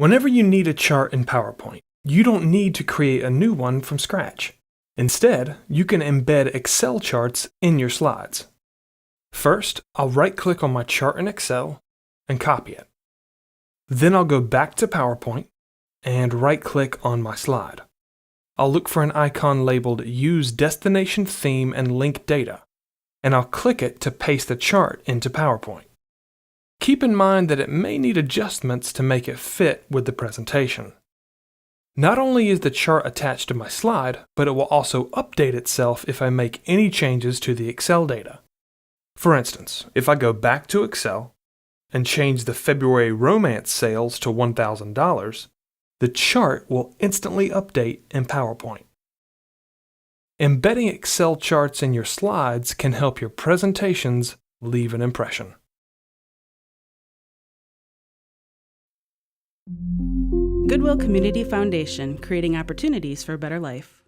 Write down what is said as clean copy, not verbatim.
Whenever you need a chart in PowerPoint, you don't need to create a new one from scratch. Instead, you can embed Excel charts in your slides. First, I'll right-click on my chart in Excel and copy it. Then I'll go back to PowerPoint and right-click on my slide. I'll look for an icon labeled Use Destination Theme and Link Data, and I'll click it to paste the chart into PowerPoint. Keep in mind that it may need adjustments to make it fit with the presentation. Not only is the chart attached to my slide, but it will also update itself if I make any changes to the Excel data. For instance, if I go back to Excel and change the February romance sales to $1,000, the chart will instantly update in PowerPoint. Embedding Excel charts in your slides can help your presentations leave an impression. Goodwill Community Foundation, creating opportunities for a better life.